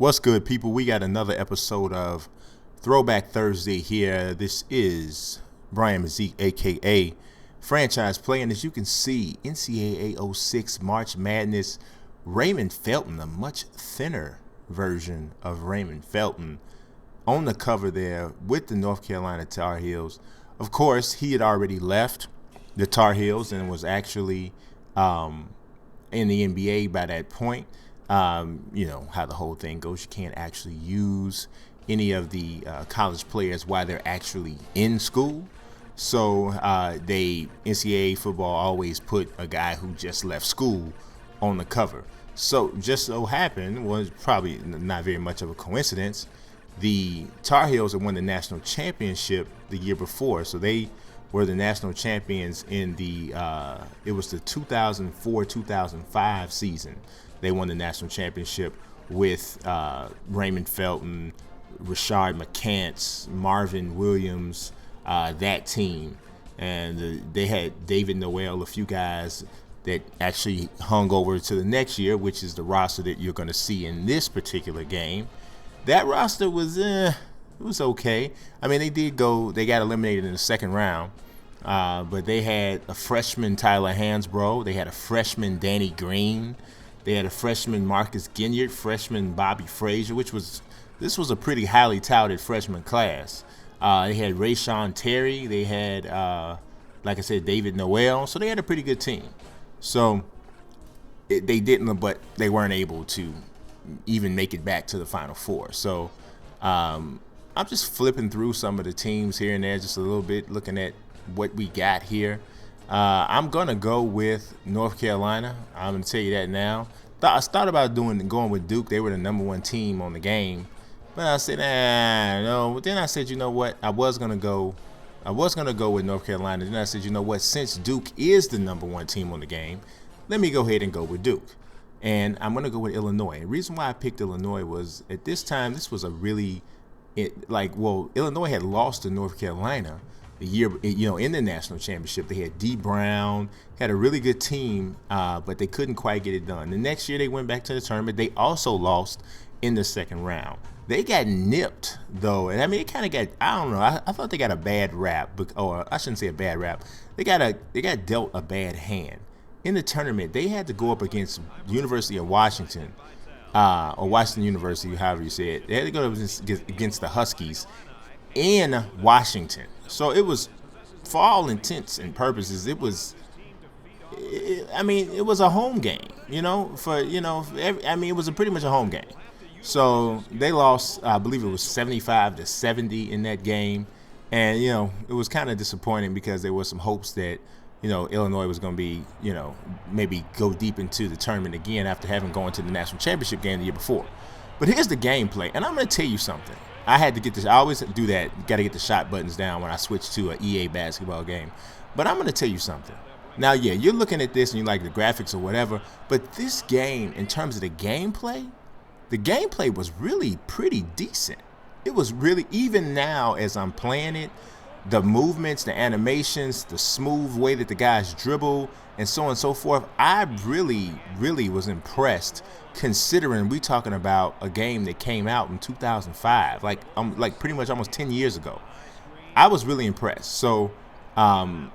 What's good, people? We got another episode of Throwback Thursday here. This is Brian Mazik, a.k.a. Franchise Play. And as you can see, NCAA 06 March Madness, Raymond Felton, a much thinner version of Raymond Felton, on the cover there with the North Carolina Tar Heels. Of course, he had already left the Tar Heels and was actually in the NBA by that point. You know how the whole thing goes. You can't actually use any of the college players while they're actually in school. So NCAA football always put a guy who just left school on the cover. So just so happened, was probably not very much of a coincidence, the Tar Heels had won the national championship the year before. So they were the national champions in it was the 2004-2005 season. They won the national championship with Raymond Felton, Rashard McCants, Marvin Williams, that team. And they had David Noel, a few guys that actually hung over to the next year, which is the roster that you're going to see in this particular game. That roster was it was okay. I mean, they got eliminated in the second round. But they had a freshman Tyler Hansbrough. They had a freshman Danny Green. They had a freshman Marcus Ginyard, freshman Bobby Frazier, this was a pretty highly touted freshman class. They had Rayshawn Terry. They had, like I said, David Noel. So they had a pretty good team. So but they weren't able to even make it back to the Final Four. So I'm just flipping through some of the teams here and there just a little bit, looking at what we got here. I'm going to go with North Carolina. I'm going to tell you that now. I thought about going with Duke. They were the number one team on the game. But I said, no. But then I said, you know what? I was going to go with North Carolina. Then I said, you know what? Since Duke is the number one team on the game, let me go ahead and go with Duke. And I'm going to go with Illinois. The reason why I picked Illinois was at this time, this was a really, Illinois had lost to North Carolina the year, in the national championship. They had D. Brown, had a really good team, but they couldn't quite get it done. The next year they went back to the tournament. They also lost in the second round. They got nipped, though, and I mean, it kind of got, I don't know, I thought they got a bad rap, or I shouldn't say a bad rap. They got dealt a bad hand. In the tournament, they had to go up against the University of Washington, or Washington University, however you say it. They had to go up against the Huskies in Washington. So it was, for all intents and purposes, it was a home game, it was pretty much a home game. So they lost, I believe it was 75-70 in that game. And, it was kind of disappointing because there was some hopes that, Illinois was going to be, maybe go deep into the tournament again after having gone to the national championship game the year before. But here's the gameplay, and I'm going to tell you something. I had to get this. I always do that. Got to get the shot buttons down when I switch to an EA basketball game. But I'm going to tell you something. Now, yeah, you're looking at this and you like the graphics or whatever. But this game, in terms of the gameplay was really pretty decent. It was really, even now as I'm playing it, the movements, the animations, the smooth way that the guys dribble, and so on and so forth, I really, really was impressed, considering we talking about a game that came out in 2005, like pretty much almost 10 years ago. I was really impressed. So, I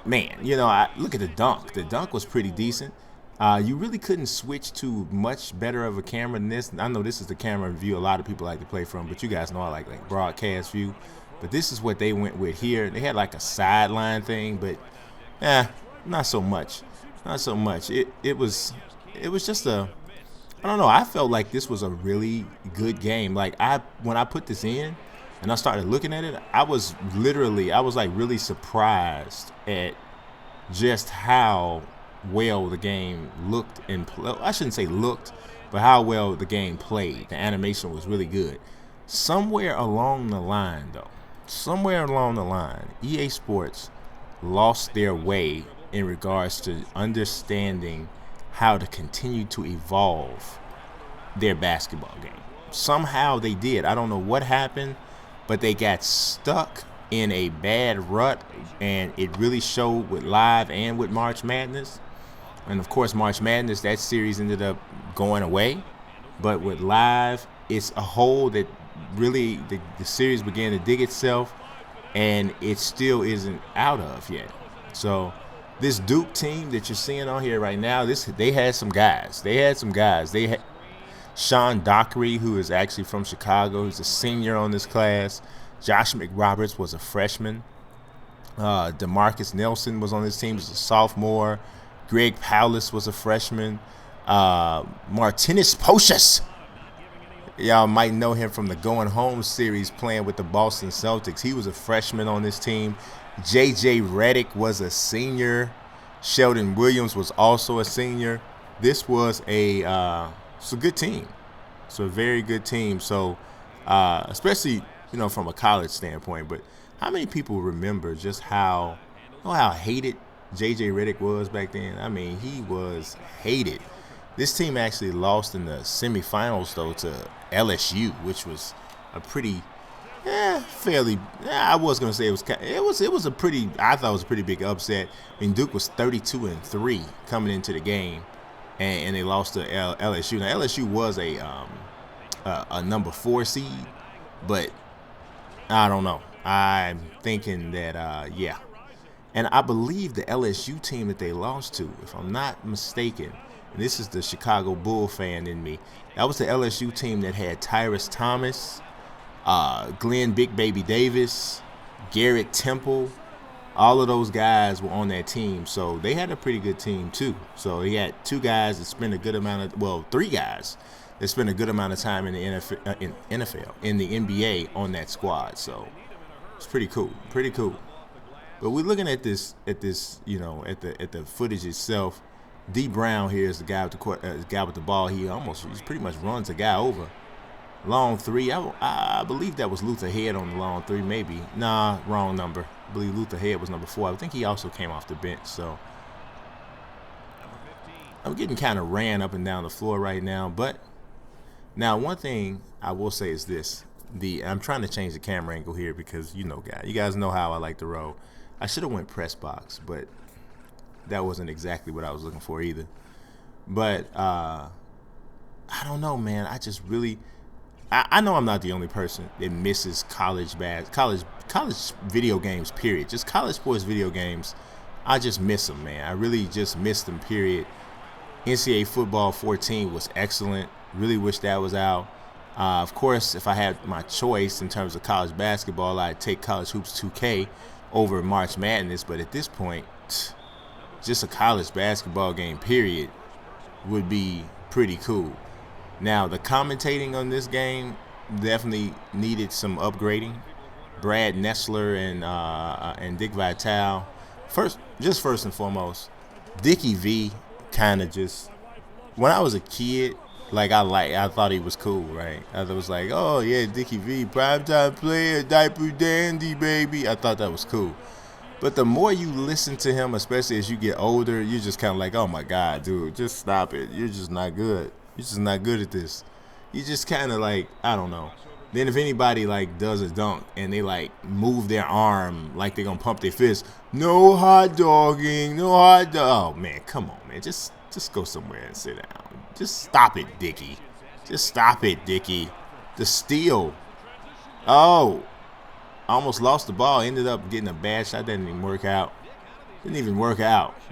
look at the dunk. The dunk was pretty decent. You really couldn't switch to much better of a camera than this. I know this is the camera view a lot of people like to play from, but you guys know I like broadcast view. But this is what they went with here. They had like a sideline thing, but not so much. Not so much. It was just I don't know. I felt like this was a really good game. Like when I put this in and I started looking at it, I was really surprised at just how well the game looked and I shouldn't say looked, but how well the game played. The animation was really good. Somewhere along the line, EA Sports lost their way in regards to understanding how to continue to evolve their basketball game. Somehow they did. I don't know what happened, but they got stuck in a bad rut, and it really showed with Live and with March Madness. And of course, March Madness, that series ended up going away. But with Live, it's a hole that really the series began to dig itself, and it still isn't out of yet. So this Duke team that you're seeing on here right now, they had some guys. They had Sean Dockery, who is actually from Chicago. He's a senior on this class. Josh McRoberts was a freshman. DeMarcus Nelson was on this team. He's a sophomore. Greg Paulus was a freshman. Martinez Pocious, y'all might know him from the Going Home series playing with the Boston Celtics. He was a freshman on this team. J.J. Redick was a senior. Sheldon Williams was also a senior. This was it's a good team. It's a very good team. So, especially, from a college standpoint. But how many people remember just how hated J.J. Redick was back then? I mean, he was hated. This team actually lost in the semifinals, though, to LSU, which was a pretty, fairly. I was gonna say it was a pretty. I thought it was a pretty big upset. I mean, Duke was 32-3 coming into the game, and they lost to LSU. Now LSU was a number 4 seed, but I don't know. I'm thinking that and I believe the LSU team that they lost to, if I'm not mistaken. And this is the Chicago Bull fan in me. That was the LSU team that had Tyrus Thomas, Glenn Big Baby Davis, Garrett Temple. All of those guys were on that team. So they had a pretty good team too. So he had 2 guys that spent a good amount of, 3 guys that spent a good amount of time in the in the NBA on that squad. So it's pretty cool. But we're looking at this, at the footage itself. D Brown here is the guy with the ball. He pretty much runs a guy over. Long 3. I believe that was Luther Head on the long 3. Maybe. Nah, wrong number. I believe Luther Head was number 4. I think he also came off the bench. So I'm getting kind of ran up and down the floor right now. But now one thing I will say is this. I'm trying to change the camera angle here because you guys know how I like to roll. I should have went press box, but that wasn't exactly what I was looking for either. But I don't know, man. I just really, I know I'm not the only person that misses college video games. Period. Just college sports video games. I just miss them, man. I really just miss them. Period. NCAA football 14 was excellent. Really wish that was out. Of course, if I had my choice in terms of college basketball, I'd take College Hoops 2K over March Madness. But at this point, just a college basketball game, period, would be pretty cool. Now, the commentating on this game definitely needed some upgrading. Brad Nessler and Dick Vitale. First and foremost, Dickie V kind of just, when I was a kid, I thought he was cool, right? I was like, oh yeah, Dickie V, primetime player, diaper dandy, baby. I thought that was cool. But the more you listen to him, especially as you get older, you're just kind of like, oh my God, dude, just stop it. You're just not good. You're just not good at this. You just kind of like, I don't know. Then if anybody does a dunk and they move their arm like they're gonna pump their fist, no hot dogging, no hot dog. Oh man, come on, man. Just go somewhere and sit down. Just stop it, Dickie. Just stop it, Dickie. The steal. Oh. I almost lost the ball. Ended up getting a bad shot. Didn't even work out.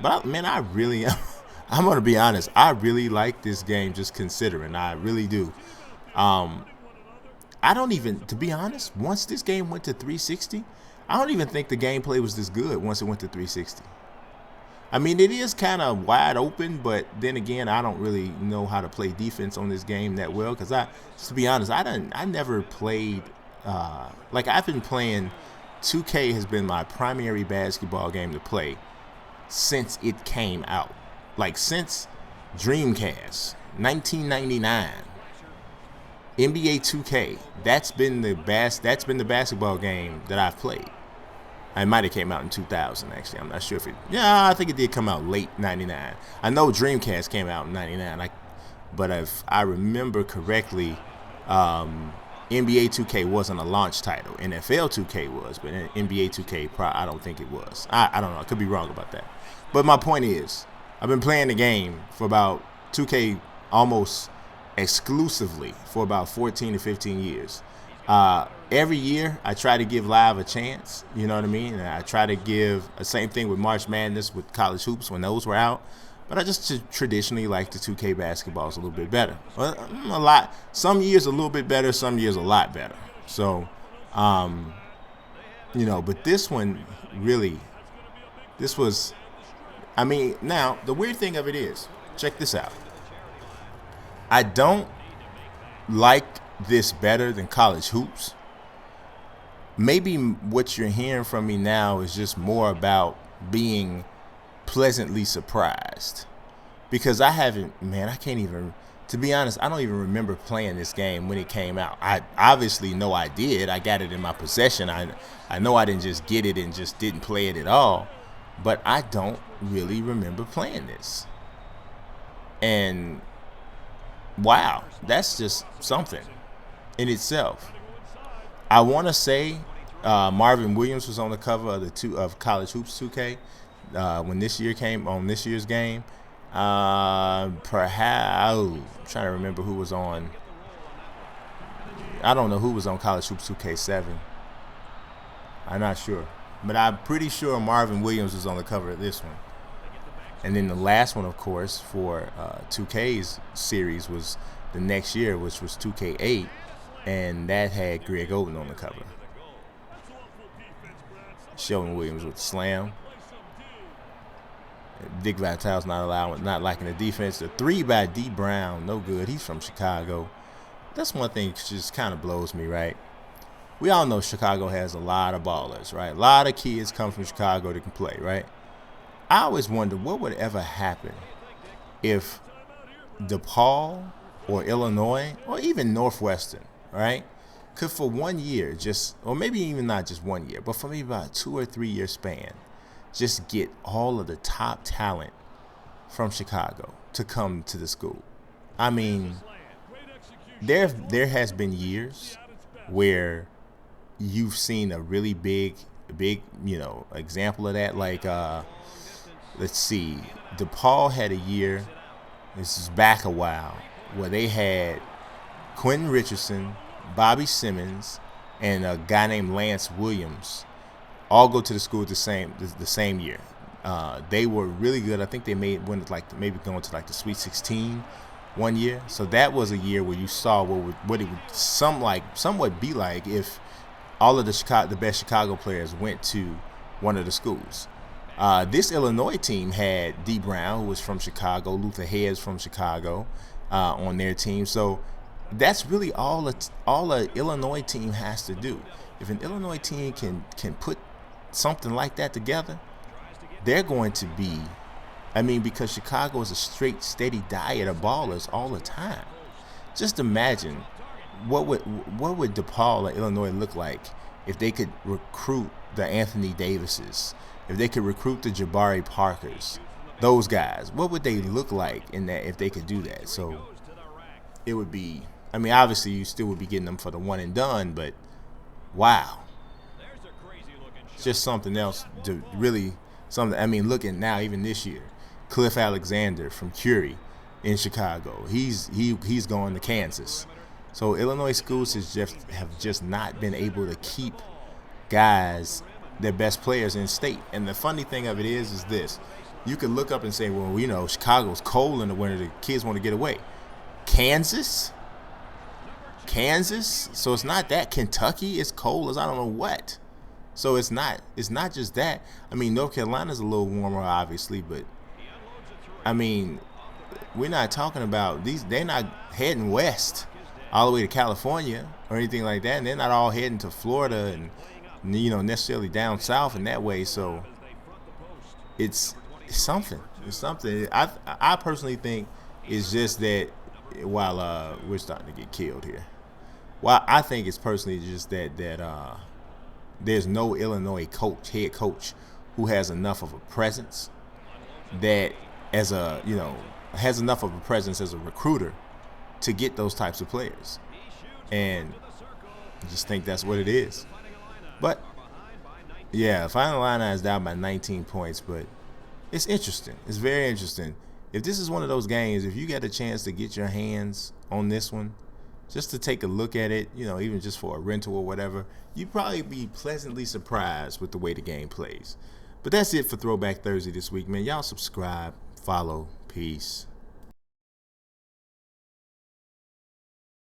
But, man, I'm going to be honest. I really like this game just considering. I really do. I don't even, to be honest, once this game went to 360, I don't even think the gameplay was this good once it went to 360. I mean, it is kind of wide open, but then again, I don't really know how to play defense on this game that well because to be honest, I never played. I've been playing 2K has been my primary basketball game to play since it came out. Since Dreamcast, 1999. NBA 2K, that's been the basketball game that I've played. It might have came out in 2000, actually. I'm not sure if it. Yeah, I think it did come out late 99. I know Dreamcast came out in 99. But if I remember correctly, NBA 2K wasn't a launch title. NFL 2K was, but NBA 2K, I don't think it was. I don't know. I could be wrong about that. But my point is, I've been playing the game for about 2K almost exclusively for about 14 to 15 years. Every year, I try to give live a chance. You know what I mean? And I try to give the same thing with March Madness with college hoops when those were out. But I just traditionally like the 2K basketballs a little bit better. Well, a lot. Some years a little bit better. Some years a lot better. So, but this one really, this was. I mean, now the weird thing of it is, check this out. I don't like this better than college hoops. Maybe what you're hearing from me now is just more about being pleasantly surprised, because I can't even, to be honest, I don't even remember playing this game when it came out. I obviously know I did. I got it in my possession. I know I didn't just get it and just didn't play it at all, but I don't really remember playing this. And wow, that's just something in itself. I want to say Marvin Williams was on the cover of College Hoops 2K when this year came on this year's game. Perhaps I'm trying to remember who was on. I don't know who was on College Hoops 2K7. I'm not sure, but I'm pretty sure Marvin Williams was on the cover of this one. And then the last one, of course, for 2K's series was the next year, which was 2K8, and that had Greg Oden on the cover. Sheldon Williams with the slam. Dick Vitale's not liking the defense. The 3 by D Brown, no good. He's from Chicago. That's one thing that just kind of blows me, right? We all know Chicago has a lot of ballers, right? A lot of kids come from Chicago that can play, right? I always wonder what would ever happen if DePaul or Illinois or even Northwestern, right, could for 1 year or maybe even not just 1 year, but for maybe about a 2 or 3 year span, just get all of the top talent from Chicago to come to the school. I mean, there has been years where you've seen a really big example of that. Like, let's see, DePaul had a year, this is back a while, where they had Quentin Richardson, Bobby Simmons, and a guy named Lance Williams all go to the school the same year. They were really good. I think they maybe going to the Sweet 16 1 year. So that was a year where you saw what it would somewhat be like if all of the best Chicago players went to one of the schools. This Illinois team had D. Brown, who was from Chicago, Luther Heads from Chicago, on their team. So that's really all an Illinois team has to do. If an Illinois team can put something like that together, they're going to be, because Chicago is a straight, steady diet of ballers all the time. Just imagine what would DePaul or Illinois look like if they could recruit the Anthony Davises, if they could recruit the Jabari Parkers, those guys. What would they look like in that if they could do that? So it would be, obviously you still would be getting them for the one and done, but wow. It's just something else to really, looking now, even this year, Cliff Alexander from Curie in Chicago, he's going to Kansas. So Illinois schools have just not been able to keep guys, their best players in state. And the funny thing of it is this. You can look up and say, well, Chicago's cold in the winter. The kids want to get away. Kansas? So it's not that. Kentucky is cold as I don't know what. So it's not just that. North Carolina's a little warmer, obviously, but we're not talking about these. They're not heading west all the way to California or anything like that, and they're not all heading to Florida and necessarily down south in that way. So it's something. It's something. I personally think it's just that while we're starting to get killed here. Well, I think it's personally just that there's no Illinois head coach who has enough of a presence that has enough of a presence as a recruiter to get those types of players. And I just think that's what it is. But yeah, Final Line is down by 19 points, but it's interesting. It's very interesting. if this is one of those games, if you get a chance to get your hands on this one, just to take a look at it, even just for a rental or whatever, you'd probably be pleasantly surprised with the way the game plays. But that's it for Throwback Thursday this week, man. Y'all subscribe, follow, peace.